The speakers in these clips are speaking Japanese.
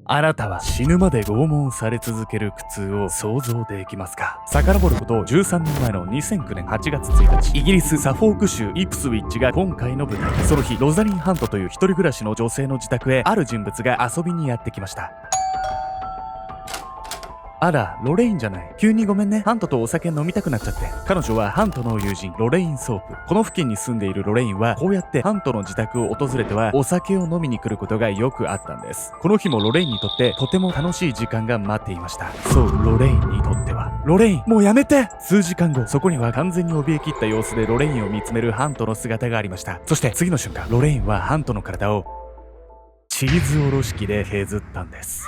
あなたは死ぬまで拷問され続ける苦痛を想像できますか？遡ること13年前の2009年8月1日、イギリスサフォーク州イプスウィッチが今回の舞台。その日、ロザリン・ハントという一人暮らしの女性の自宅へある人物が遊びにやってきました。あら、ロレインじゃない。急にごめんね。ハントとお酒飲みたくなっちゃって。彼女はハントの友人、ロレイン・ソープ。この付近に住んでいるロレインは、こうやってハントの自宅を訪れては、お酒を飲みに来ることがよくあったんです。この日もロレインにとって、とても楽しい時間が待っていました。そう、ロレインにとっては。ロレイン、もうやめて！数時間後、そこには完全に怯えきった様子でロレインを見つめるハントの姿がありました。そして次の瞬間、ロレインはハントの体を、チーズおろし器で削ったんです。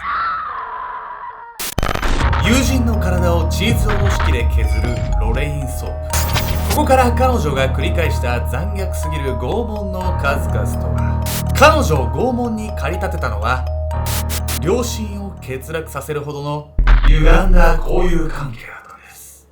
友人の体をチーズおろし器で削るロレイン・ソープ。ここから彼女が繰り返した残虐すぎる拷問の数々とは。彼女を拷問に駆り立てたのは、両親を欠落させるほどの歪んだ交友関係だったんです。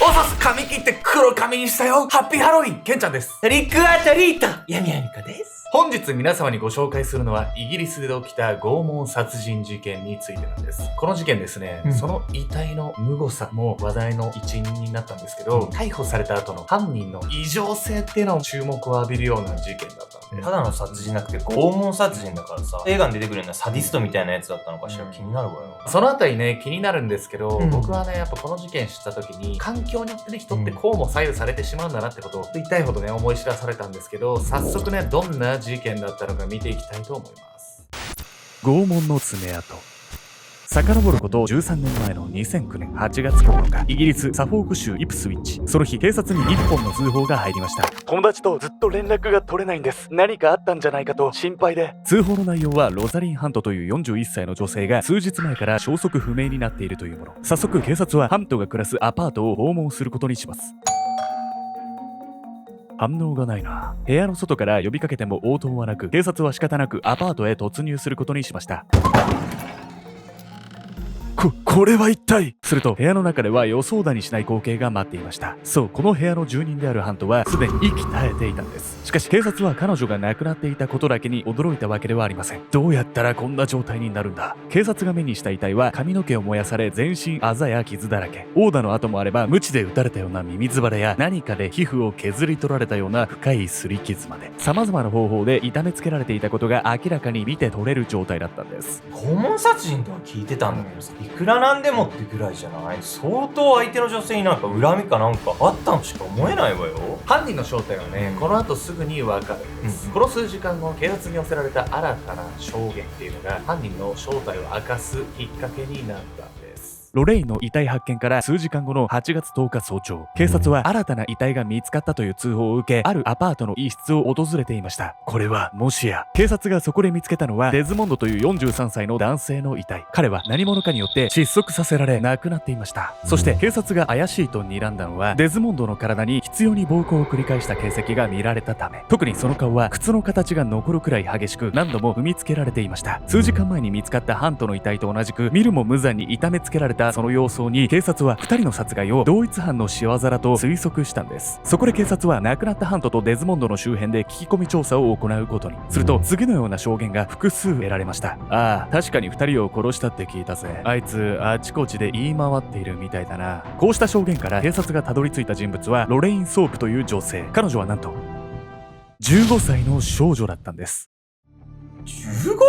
おさす、髪切って黒髪にしたよ。ハッピーハロウィン、ケンちゃんです。トリックアトリート、ヤミヤミコです。本日皆様にご紹介するのはイギリスで起きた拷問殺人事件についてなんです。この事件ですね、その遺体の無誤さも話題の一因になったんですけど、逮捕された後の犯人の異常性っていうのを注目を浴びるような事件だったんで、ただの殺人なくて拷問殺人だからさ、映画に出てくるようなサディストみたいなやつだったのかしら、気になるわよ。そのあたりね、気になるんですけど、僕はね、やっぱこの事件知った時に、環境によってね、人ってこうも左右されてしまうんだなってことを痛いほどね、思い知らされたんですけど、早速ね、どんな事件だったのか見ていきたいと思います。拷問の爪痕。遡ること13年前の2009年8月9日、イギリスサフォーク州イプスウィッチ。その日、警察に1本の通報が入りました。友達とずっと連絡が取れないんです。何かあったんじゃないかと心配で。通報の内容はロザリン・ハントという41歳の女性が数日前から消息不明になっているというもの。早速警察はハントが暮らすアパートを訪問することにします。反応がないな。部屋の外から呼びかけても応答はなく、警察は仕方なくアパートへ突入することにしました。これは一体。すると部屋の中では予想だにしない光景が待っていました。そう、この部屋の住人であるハントはすでに息絶えていたんです。しかし警察は彼女が亡くなっていたことだけに驚いたわけではありません。どうやったらこんな状態になるんだ。警察が目にした遺体は髪の毛を燃やされ、全身あざや傷だらけ。殴打の跡もあれば、鞭で打たれたようなミミズバレや、何かで皮膚を削り取られたような深い擦り傷まで、様々な方法で痛めつけられていたことが明らかに見て取れる状態だったんです。拷問殺人とは聞いてたんだけどさ、いくらなんでもってぐらいじゃない？相当相手の女性になんか恨みかなんかあったのしか思えないわよ。犯人の正体はね、この後すぐに分かるんです。この数時間後、警察に寄せられた新たな証言っていうのが犯人の正体を明かすきっかけになったんです。ロレインの遺体発見から数時間後の8月10日早朝、警察は新たな遺体が見つかったという通報を受け、あるアパートの一室を訪れていました。これはもしや、警察がそこで見つけたのはデズモンドという43歳の男性の遺体。彼は何者かによって窒息させられ亡くなっていました。そして警察が怪しいと睨んだのは、デズモンドの体に執拗に暴行を繰り返した形跡が見られたため。特にその顔は靴の形が残るくらい激しく、何度も踏みつけられていました。数時間前に見つかったハントの遺体と同じく、見るも無残に痛めつけられたその様相に、警察は2人の殺害を同一犯の仕業だと推測したんです。そこで警察は亡くなったハントとデズモンドの周辺で聞き込み調査を行うことに。すると次のような証言が複数得られました。ああ、確かに2人を殺したって聞いたぜ。あいつあちこちで言い回っているみたいだな。こうした証言から警察がたどり着いた人物はロレイン・ソープという女性。彼女はなんと15歳の少女だったんです。15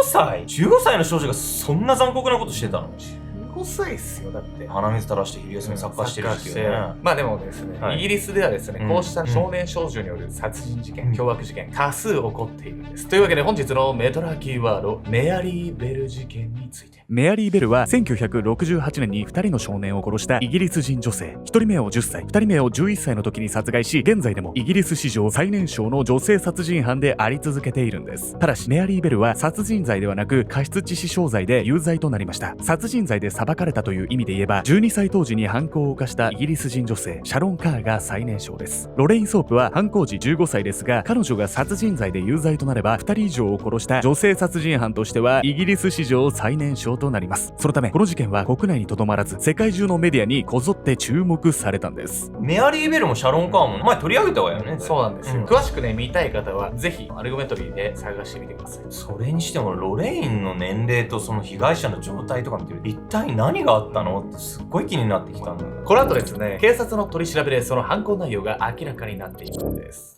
歳 ?15 歳の少女がそんな残酷なことしてたの15歳っすよ。だって鼻水垂らして昼休みサッカーしてる時期よね。まあでもですね、イギリスではですね、こうした少年少女による殺人事件、凶悪事件多数起こっているんです。というわけで本日のメトラキーワード、メアリー・ベル事件について。メアリー・ベルは1968年に2人の少年を殺したイギリス人女性。1人目を10歳、2人目を11歳の時に殺害し、現在でもイギリス史上最年少の女性殺人犯であり続けているんです。ただしメアリー・ベルは殺人罪ではなく過失致死傷罪で有罪となりました。殺人罪で裁かれたという意味で言えば、12歳当時に犯行を犯したイギリス人女性シャロン・カーが最年少です。ロレイン・ソープは犯行時15歳ですが、彼女が殺人罪で有罪となれば2人以上を殺した女性殺人犯としてはイギリス史上最年少象となります。そのためこの事件は国内にとどまらず世界中のメディアにこぞって注目されたんです。メアリーベルもシャロン・カーンも前取り上げたわよね。そうなんですよ、うん詳しくね見たい方はぜひアルゴメトリーで探してみてください。それにしてもロレインの年齢とその被害者の状態とか見てる、一体何があったのってすっごい気になってきたんだよ。この後ですね、警察の取り調べでその犯行内容が明らかになっていくんです。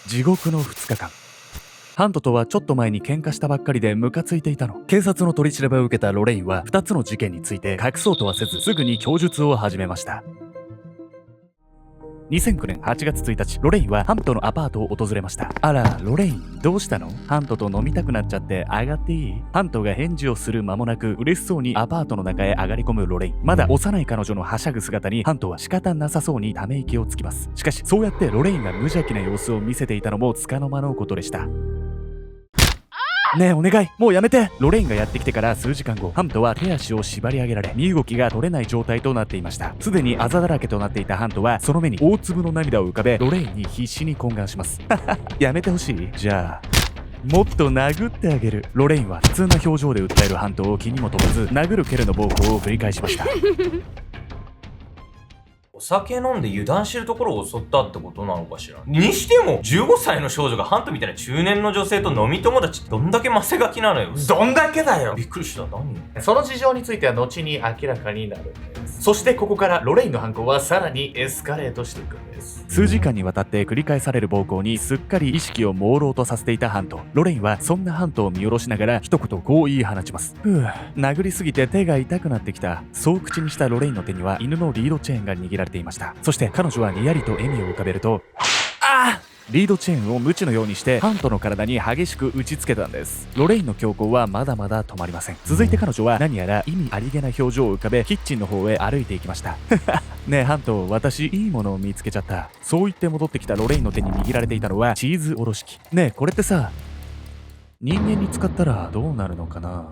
地獄の2日間。ハントとはちょっと前に喧嘩したばっかりでムカついていたの。警察の取り調べを受けたロレインは2つの事件について隠そうとはせずすぐに供述を始めました。2009年8月1日、ロレインはハントのアパートを訪れました。あら、ロレイン、どうしたの？ハントと飲みたくなっちゃって上がっていい？ハントが返事をする間もなく、嬉しそうにアパートの中へ上がり込むロレイン。まだ幼い彼女のはしゃぐ姿に、ハントは仕方なさそうにため息をつきます。しかし、そうやってロレインが無邪気な様子を見せていたのも束の間のことでした。ねえお願い、もうやめて。ロレインがやってきてから数時間後、ハントは手足を縛り上げられ身動きが取れない状態となっていました。すでにあざだらけとなっていたハントはその目に大粒の涙を浮かべロレインに必死に懇願します。やめてほしい？じゃあもっと殴ってあげる。ロレインは普通な表情で訴えるハントを気にも留めず殴る蹴るの暴行を繰り返しました。お酒飲んで油断してるところを襲ったってことなのかしら。にしても15歳の少女がハントみたいな中年の女性と飲み友達ってどんだけマセガキなのよ。どんだけだよ。びっくりした。何？その事情については後に明らかになるんです。そしてここからロレインの犯行はさらにエスカレートしていくんです。数時間にわたって繰り返される暴行にすっかり意識を朦朧とさせていたハント。ロレインはそんなハントを見下ろしながら一言こう言い放ちます。ふぅ、殴りすぎて手が痛くなってきた。そう口にしたロレインの手には犬のリードチェーンが握られていました。そして彼女はにやりと笑みを浮かべると、ああ！リードチェーンを鞭のようにしてハントの体に激しく打ちつけたんです。ロレインの強行はまだまだ止まりません。続いて彼女は何やら意味ありげな表情を浮かべキッチンの方へ歩いていきました。ねえハント、私いいものを見つけちゃった。そう言って戻ってきたロレインの手に握られていたのはチーズおろし器。ねえこれってさ、人間に使ったらどうなるのかな。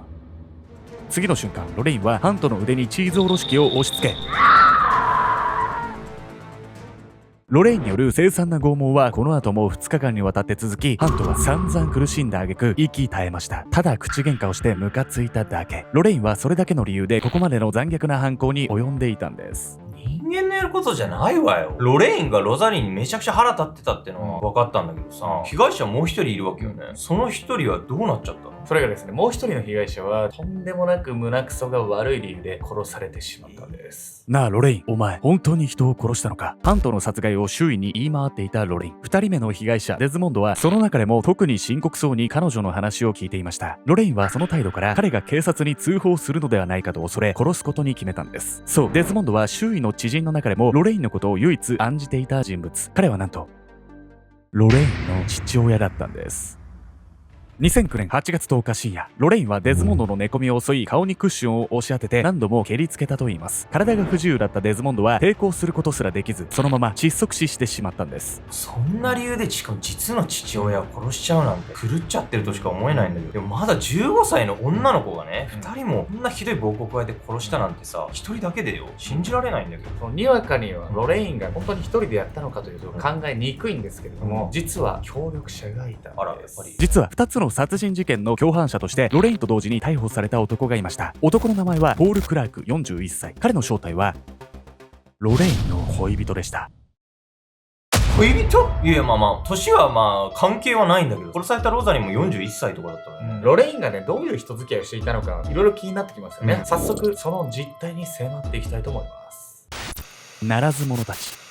次の瞬間、ロレインはハントの腕にチーズおろし器を押し付け、ロレインによる凄惨な拷問はこの後も2日間にわたって続き、ハントは散々苦しんだ挙句息絶えました。ただ口喧嘩をしてムカついただけ。ロレインはそれだけの理由でここまでの残虐な犯行に及んでいたんです。人間のやることじゃないわよ。ロレインがロザリーにめちゃくちゃ腹立ってたってのは分かったんだけどさ、被害者もう一人いるわけよね。その一人はどうなっちゃったの？それがですね、もう一人の被害者はとんでもなく胸クソが悪い理由で殺されてしまったんです。なあロレイン、お前本当に人を殺したのか？ハントの殺害を周囲に言い回っていたロレイン。2人目の被害者デズモンドはその中でも特に深刻そうに彼女の話を聞いていました。ロレインはその態度から彼が警察に通報するのではないかと恐れ殺すことに決めたんです。そう、デズモンドは周囲の知人の中でもロレインのことを唯一案じていた人物。彼はなんとロレインの父親だったんです。2009年8月10日深夜、ロレインはデズモンドの寝込みを襲い顔にクッションを押し当てて何度も蹴りつけたといいます。体が不自由だったデズモンドは抵抗することすらできず、そのまま窒息死してしまったんです。そんな理由でしかも実の父親を殺しちゃうなんて狂っちゃってるとしか思えないんだけど、でもまだ15歳の女の子がね、2人もこんなひどい暴行を加えて殺したなんてさ、1人だけでよ、信じられないんだけど。そのにわかにはロレインが本当に一人でやったのかというと考えにくいんですけれども、実は協力者がいたんです。あら、やっぱり実は2つの殺人事件の共犯者としてロレインと同時に逮捕された男がいました。男の名前はポール・クラーク41歳。彼の正体はロレインの恋人でした。恋人？いやまあ年は関係はないんだけど、殺されたロザリンも41歳とかだったのね。ロレインがね、どういう人付き合いをしていたのかいろいろ気になってきますよね。うん早速その実態に迫っていきたいと思います。ならず者たち。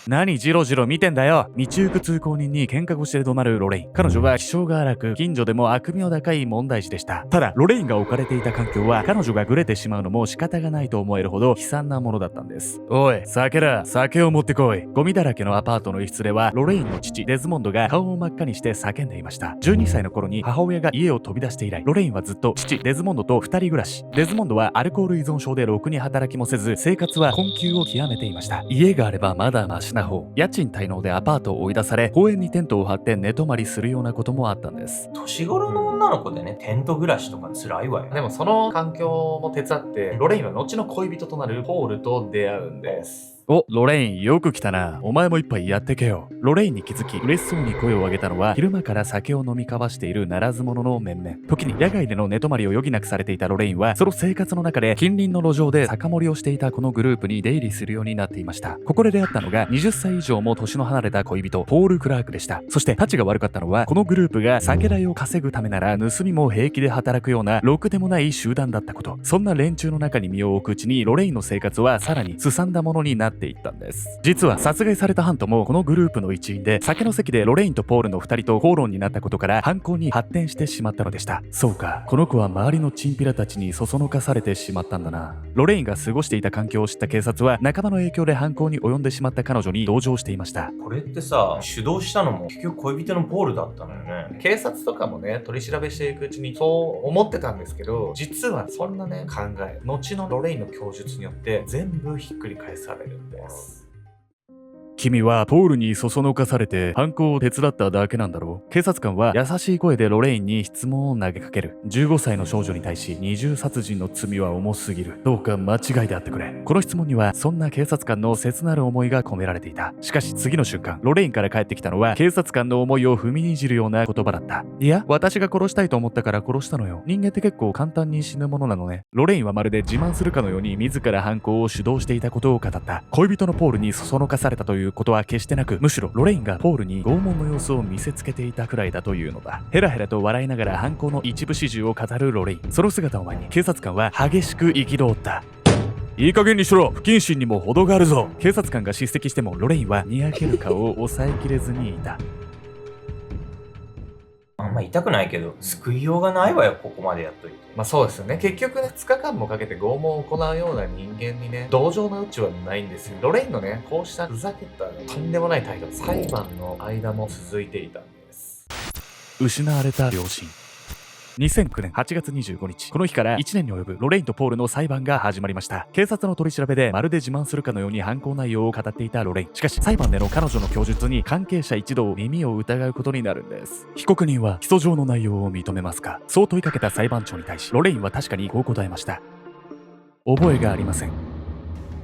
何ジロジロ見てんだよ。道行く通行人に喧嘩腰で怒鳴るロレイン。彼女は気性が荒く、近所でも悪名高い問題児でした。ただロレインが置かれていた環境は彼女がグレてしまうのも仕方がないと思えるほど悲惨なものだったんです。おい酒だ、酒を持ってこい。ゴミだらけのアパートの一室ではロレインの父デズモンドが顔を真っ赤にして叫んでいました。12歳の頃に母親が家を飛び出して以来、ロレインはずっと父デズモンドと2人暮らし。デズモンドはアルコール依存症でろくに働きもせず、生活は困窮を極めていました。家があればまだマシな方。家賃滞納でアパートを追い出され、公園にテントを張って寝泊まりするようなこともあったんです。年頃の女の子でね、テント暮らしとか辛いわよ。でもその環境も手伝ってロレインは後の恋人となるポールと出会うんです。お、ロレインよく来たな。お前も一杯やってけよ。ロレインに気づき嬉しそうに声を上げたのは昼間から酒を飲み交わしているならず者の面々。時に野外での寝泊まりを余儀なくされていたロレインはその生活の中で近隣の路上で酒盛りをしていたこのグループに出入りするようになっていました。ここで出会ったのが20歳以上も年の離れた恋人ポール・クラークでした。そしてタチが悪かったのはこのグループが酒代を稼ぐためなら盗みも平気で働くようなろくでもない集団だったこと。そんな連中の中に身を置くうちにロレインの生活はさらに荒んだものになっていったんです。実は殺害されたハントもこのグループの一員で、酒の席でロレインとポールの2人と口論になったことから犯行に発展してしまったのでした。そうか、この子は周りのチンピラたちにそそのかされてしまったんだな。ロレインが過ごしていた環境を知った警察は仲間の影響で犯行に及んでしまった彼女に同情していました。これってさ、主導したのも結局恋人のポールだったのよね。警察とかもね、取り調べしていくうちにそう思ってたんですけど、実はそんなね、考え、後のロレインの供述によって全部ひっくり返されるんです。君はポールにそそのかされて犯行を手伝っただけなんだろう。警察官は優しい声でロレインに質問を投げかける。15歳の少女に対し二重殺人の罪は重すぎる。どうか間違いであってくれ。この質問にはそんな警察官の切なる思いが込められていた。しかし次の瞬間、ロレインから返ってきたのは警察官の思いを踏みにじるような言葉だった。いや、私が殺したいと思ったから殺したのよ。人間って結構簡単に死ぬものなのね。ロレインはまるで自慢するかのように自ら犯行を主導していたことを語った。恋人のポールにそそのかされたということは決してなく、むしろロレインがポールに拷問の様子を見せつけていたくらいだというのだ。ヘラヘラと笑いながら犯行の一部始終を語るロレイン。その姿を前に警察官は激しく憤った。いい加減にしろ、不謹慎にも程があるぞ。警察官が叱責してもロレインはにやける顔を抑えきれずにいた。あんま痛くないけど、救いようがないわよ、ここまでやっといて。まあそうですよね。結局ね、2日間もかけて拷問を行うような人間にね、同情の余地はないんですよ。ロレインのね、こうしたふざけたとんでもない態度、裁判の間も続いていたんです。失われた両親。2009年8月25日、この日から1年に及ぶロレインとポールの裁判が始まりました。警察の取り調べでまるで自慢するかのように犯行内容を語っていたロレイン。しかし裁判での彼女の供述に関係者一同耳を疑うことになるんです。被告人は起訴状の内容を認めますか、そう問いかけた裁判長に対しロレインは確かにこう答えました。覚えがありません。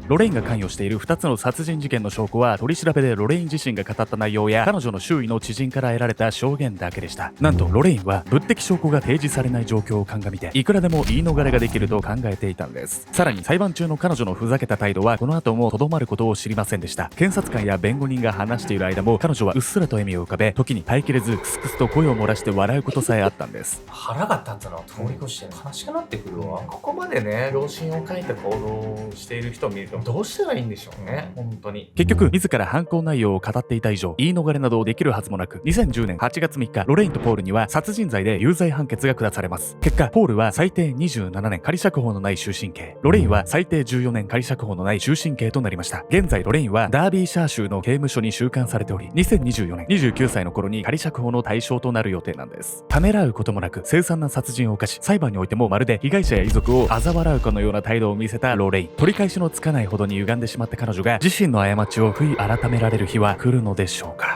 ロレインが関与している2つの殺人事件の証拠は取り調べでロレイン自身が語った内容や彼女の周囲の知人から得られた証言だけでした。なんとロレインは物的証拠が提示されない状況を鑑みていくらでも言い逃れができると考えていたんです。さらに裁判中の彼女のふざけた態度はこの後もとどまることを知りませんでした。検察官や弁護人が話している間も彼女はうっすらと笑みを浮かべ、時に耐えきれずクスクスと声を漏らして笑うことさえあったんです。腹が立つのを通り越して悲しくなってくるわ。ここまでね、良心を書いた行動をしている人を見るとどうしたらいいんでしょうね、本当に。結局自ら犯行内容を語っていた以上言い逃れなどできるはずもなく、2010年8月3日ロレインとポールには殺人罪で有罪判決が下されます。結果ポールは最低27年仮釈放のない終身刑、ロレインは最低14年仮釈放のない終身刑となりました。現在ロレインはダービーシャー州の刑務所に収監されており、2024年29歳の頃に仮釈放の対象となる予定なんです。ためらうこともなく凄惨な殺人を犯し、裁判においてもまるで被害者や遺族を嘲笑うかのような態度を見せたロレイン。取り返しのつかないほどに歪んでしまった彼女が自身の過ちを悔い改められる日は来るのでしょうか。